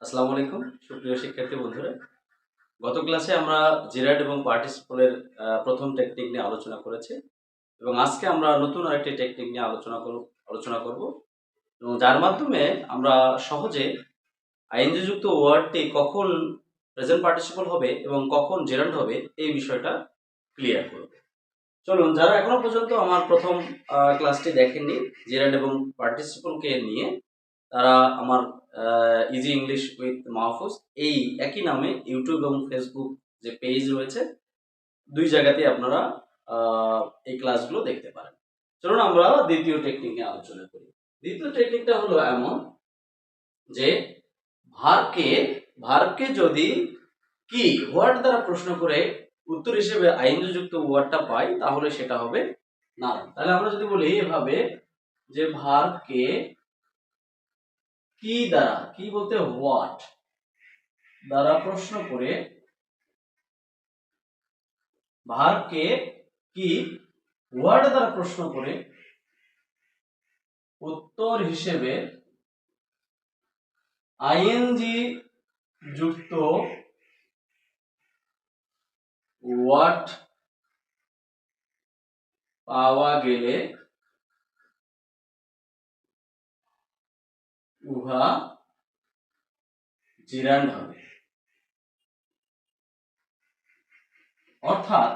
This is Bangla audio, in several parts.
আসসালামু আলাইকুম সুপ্রিয় শিক্ষার্থী বন্ধুরা। গত ক্লাসে আমরা জেরান্ড এবং পার্টিসিপলের প্রথম টেকনিক নিয়ে আলোচনা করেছি এবং আজকে আমরা নতুন আরেকটি টেকনিক নিয়ে আলোচনা করব এবং যার মাধ্যমে আমরা সহজে আইএনজি যুক্ত ওয়ার্ডটি কখন প্রেজেন্ট পার্টিসিপল হবে এবং কখন জেরান্ড হবে এই বিষয়টা ক্লিয়ার করব। চলুন, যারা এখনো পর্যন্ত আমার প্রথম ক্লাসটি দেখেননি জেরান্ড এবং পার্টিসিপলকে নিয়ে, তারা আমার ইজি ইংলিশ উইথ মাহফুজ এই একই নামে ইউটিউব এবং ফেসবুক যে পেজ রয়েছে, দুই জায়গাতেই আপনারা এই ক্লাসগুলো দেখতে পারেন। চলুন আমরা দ্বিতীয় টেকনিক নিয়ে আলোচনা করি। দ্বিতীয় টেকনিকটা হলো এমন যে ভার্বকে যদি কি ওয়ার্ড দ্বারা প্রশ্ন করে উত্তর হিসেবে আইনযুক্ত ওয়ার্ডটা পাই তাহলে সেটা হবে নাউন। তাহলে আমরা যদি বলি এভাবে যে ভার্বকে কি দ্বারা, কি বলতে হোয়াট দ্বারা প্রশ্ন করে, ভার্বকে কি ওয়ার্ড দ্বারা প্রশ্ন করে উত্তর হিসেবে আইএনজি যুক্ত ওয়ার্ড পাওয়া গেলে উহা জিরান্ড হবে। অর্থাৎ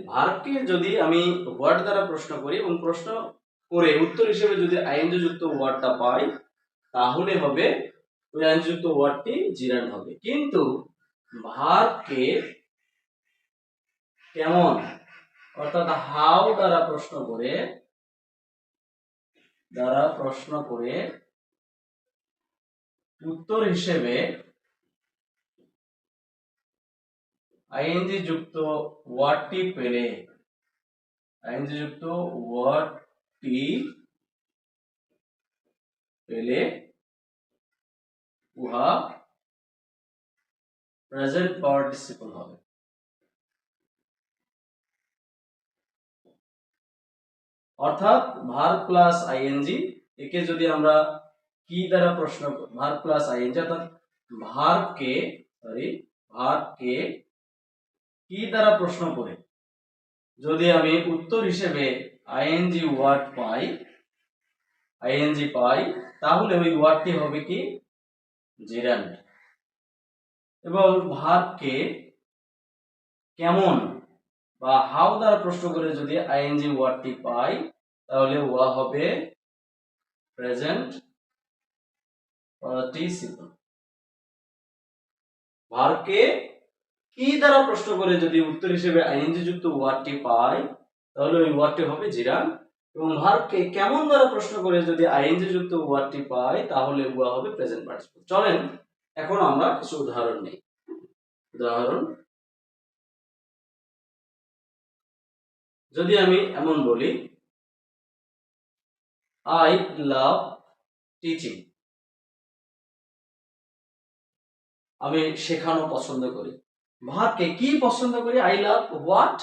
ভার্বকে যদি আমি ওয়ার্ড দ্বারা প্রশ্ন করি এবং প্রশ্ন করে উত্তর হিসেবে যদি আইএনজি যুক্ত ওয়ার্ডটা পাই তাহলে হবে ওই আইএনজি যুক্ত ওয়ার্ডটি জিরান্ড হবে। কিন্তু ভার্বকে কেমন অর্থাৎ হাউ দ্বারা প্রশ্ন করে উত্তর হিসেবে আইএনজি যুক্ত ওয়ার্ডটি পেলে উহা প্রেজেন্ট পার্টিসিপল হবে। অর্থাৎ ভার্ব প্লাস আইএনজি, একে যদি আমরা কি দ্বারা প্রশ্ন, ভার্ব প্লাস আইএনজি অর্থাৎ ভার্বকে কি দ্বারা প্রশ্ন করে যদি আমি উত্তর হিসেবে আইএনজি পাই তাহলে ওই ওয়ার্ডটি হবে কি জেরান্ড। এবং ভার্বকে কেমন বা হাউ দ্বারা প্রশ্ন করে যদি আইএনজি ওয়ার্ডটি পাই তাহলে ওয়া হবে প্রেজেন্ট পার্টিসিপল। ভার্বকে কি দ্বারা প্রশ্ন করে যদি উত্তর হিসেবে আইএনজি যুক্ত ওয়ার্ডটি পাই তাহলে ওই ওয়ার্ডটি হবে জিরান্ড। এবং ভার্বকে কেমন দ্বারা প্রশ্ন করে যদি আইএনজি যুক্ত ওয়ার্ডটি পাই তাহলে ওয়া হবে প্রেজেন্ট পার্টিসিপল। চলেন এখন আমরা কিছু উদাহরণ নেই। উদাহরণ, যদি আমি এমন বলি আই লাভ টিচিং, আমি শেখানো পছন্দ করি। ভার্বকে কি পছন্দ করি, আই লাভ হোয়াট,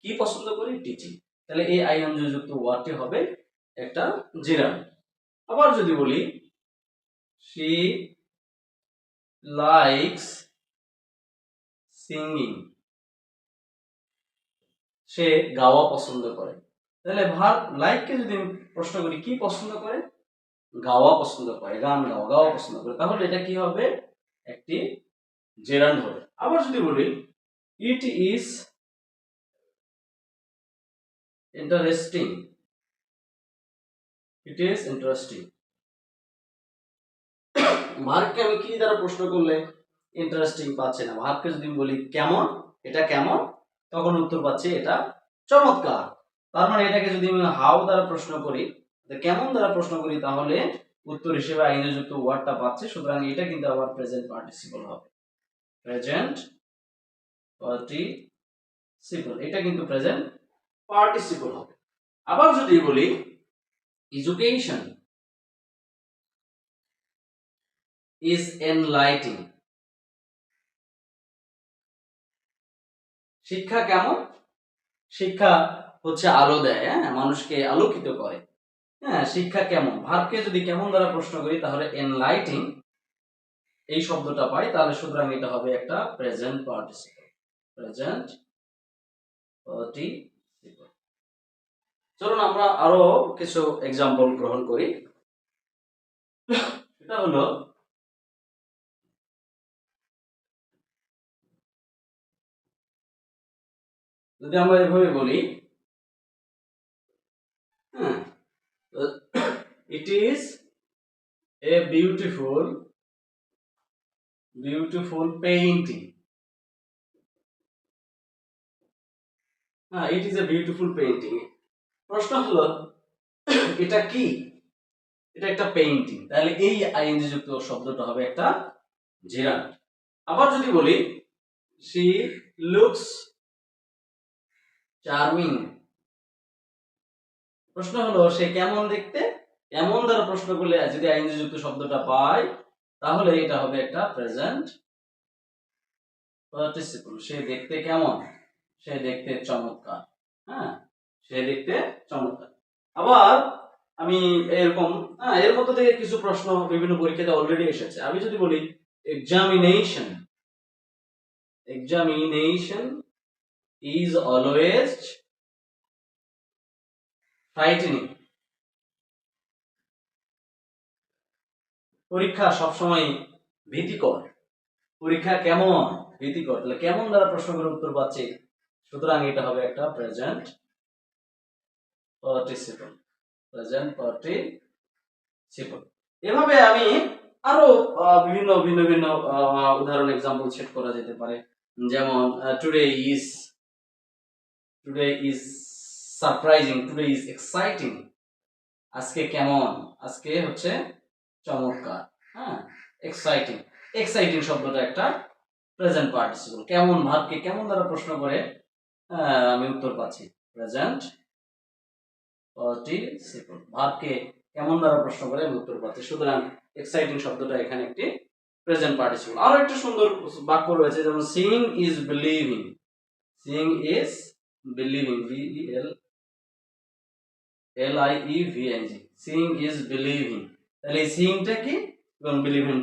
কি পছন্দ করি, টিচিং। তাহলে এই আইএনজি যুক্ত ওয়ার্ডটি হবে একটা জিরান্ড। আবার যদি বলি she likes singing, সে গাওয়া পছন্দ করে। তাহলে ভার্ব লাইককে যদি প্রশ্ন করি কি পছন্দ করে, গাওয়া পছন্দ করে, গান গাওয়া পছন্দ করে, তাহলে এটা কি হবে একটি জেরান্ড হবে। আবার যদি বলি ইট ইজ ইন্টারেস্টিং, ভার্বকে আমি কি দ্বারা প্রশ্ন করলে ইন্টারেস্টিং পাচ্ছি না, ভার্বকে যদি বলি কেমন, এটা কেমন, তখন উত্তর পাচ্ছি এটা চমৎকার। তার মানে এটাকে যদি আমি হাউ দ্বারা প্রশ্ন করি, কেমন দ্বারা প্রশ্ন করি, তাহলে উত্তর হিসেবে আইএনজি যুক্ত ওয়ার্ডটা পাচ্ছি। সুতরাং এটা কিন্তু আবার প্রেজেন্ট পার্টিসিপল হবে। এটা কিন্তু প্রেজেন্ট পার্টিসিপল হবে। আবার যদি বলি এডুকেশন is enlightening, শিক্ষা কেমন, শিক্ষা হচ্ছে আলো দেয়, মানুষকে আলোকিত করে। শিক্ষা কেমন, ভার্বকে যদি কেমন দ্বারা প্রশ্ন করি তাহলে এনলাইটিং, এই শব্দটা পাই, তাহলে সুতরাং এটা হবে একটা প্রেজেন্ট পার্টিসিপল। Present participle. চলুন আমরা আরো কিছু এক্সাম্পল গ্রহণ করি। এটা হলো, যদি আমরা এভাবে বলি, হ্যাঁ, it is a beautiful painting. হ্যাঁ, it is a beautiful painting. প্রশ্ন হলো এটা কি? এটা একটা পেইন্টিং, তাহলে এই আইএনজি যুক্ত শব্দটা হবে একটা জেরান্ড। আবার যদি বলি শি লুকস চার্মিং, প্রশ্ন হলো সে কেমন দেখতে? কেমন দ্বারা প্রশ্ন করলে যদি আইএনজি যুক্ত শব্দটা পাই, তাহলে এটা হবে একটা প্রেজেন্ট পার্টিসিপল। সে দেখতে কেমন? সে দেখতে চমৎকার। হ্যাঁ, সে দেখতে চমৎকার। আবার আমি এরকম, এর মধ্যে থেকে কিছু প্রশ্ন বিভিন্ন পরীক্ষাতে অলরেডি এসেছে। আমি যদি বলি examination, examination is always frightening, পরীক্ষা সবসময় ভীতিকর। পরীক্ষা কেমন? ভীতিকর। তাহলে কেমন দ্বারা প্রশ্ন করে উত্তর পাচ্ছি, সুতরাং এটা হবে একটা প্রেজেন্ট পার্টিসিপল। Present participle. এভাবে আমি আরো বিভিন্ন ভিন্ন ভিন্ন উদাহরণ এক্সাম্পল সেট করা যেতে পারে। যেমন today is surprising, today is exciting. আজকে কেমন? আজকে হচ্ছে চমৎকার। হ্যাঁ, এক্সাইটিং। এক্সাইটিং শব্দটা একটা প্রেজেন্ট পার্টিসিপল। কেমন ভাবকে কেমন দ্বারা প্রশ্ন করে আমি উত্তর পাচ্ছি, প্রেজেন্ট পার্টিসিপল। ভাবকে কেমন দ্বারা প্রশ্ন করে আমি উত্তর পাচ্ছি, সুতরাং এক্সাইটিং শব্দটা এখানে একটি প্রেজেন্ট পার্টিসিপল। আরো একটা সুন্দর বাক্য রয়েছে, যেমন seeing is believing. Seeing is believing, BELIEVING, seeing is believing. তাহলে এই সিইংটা কি এবং বিলিভিং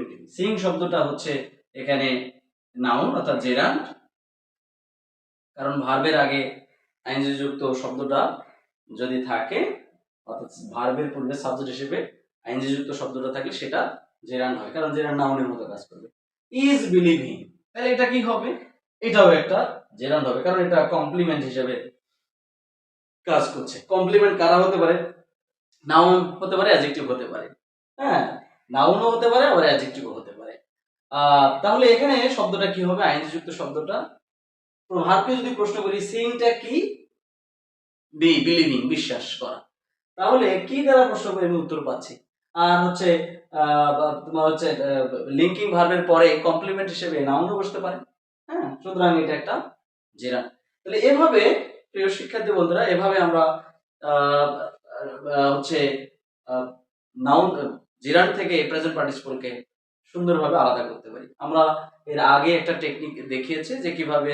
কি? সিইং শব্দটা হচ্ছে এখানে নাউন অর্থাৎ জেরান্ড, কারণ ভার্বের আগে আইএনজি যুক্ত শব্দটা যদি থাকে, অর্থাৎ ভার্বের পূর্বে সাবজেক্ট হিসেবে আইএনজি যুক্ত শব্দটা থাকলে সেটা জেরান্ড হয়, কারণ জেরান্ড নাউনের মতো কাজ করবে। ইজ বিলিভিং, তাহলে এটা কি হবে? এটাও একটা জেরান্ড হবে, কারণ এটা কমপ্লিমেন্ট হিসেবে কাজ করছে। কমপ্লিমেন্ট কারা হতে পারে? নাউন হতে পারে, অ্যাডজেক্টিভ হতে পারে। হ্যাঁ, নাউনও হতে পারে, আবার অ্যাডজেক্টিভও হতে পারে। তাহলে এখানে শব্দটা কি হবে? আইএনজি যুক্ত শব্দটা, ভার্বকে যদি প্রশ্ন করি সিইংটা কি? বিলিভিং, বিশ্বাস করা। তাহলে কি দ্বারা প্রশ্ন করে আমি উত্তর পাচ্ছি। আর হচ্ছে তোমার হচ্ছে লিঙ্কিং ভার্বের পরে কমপ্লিমেন্ট হিসেবে নাউনও বসতে পারে। হ্যাঁ, সুতরাং এটা একটা জেরান্ড। তাহলে এভাবে প্রিয় শিক্ষার্থী বন্ধুরা, এভাবে আমরা হচ্ছে নাউন জেরান্ড থেকে প্রেজেন্ট পার্টিসিপলকে সুন্দরভাবে আলাদা করতে পারি। আমরা এর আগে একটা টেকনিক দেখিয়েছি যে কিভাবে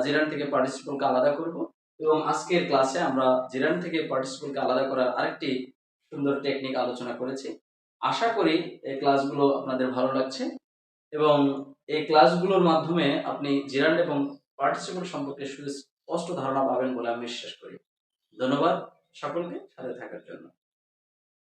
জেরান্ড থেকে পার্টিসিপলকে আলাদা করব, এবং আজকের ক্লাসে আমরা জেরান্ড থেকে পার্টিসিপলকে আলাদা করার আরেকটি সুন্দর টেকনিক আলোচনা করেছি। আশা করি এই ক্লাসগুলো আপনাদের ভালো লাগছে, এবং এই ক্লাসগুলোর মাধ্যমে আপনি জেরান্ড এবং পার্টিসিপল সম্পর্কে সুস্পষ্ট ধারণা পাবেন বলে আমি বিশ্বাস করি। ধন্যবাদ সকলকে সাথে থাকার জন্য।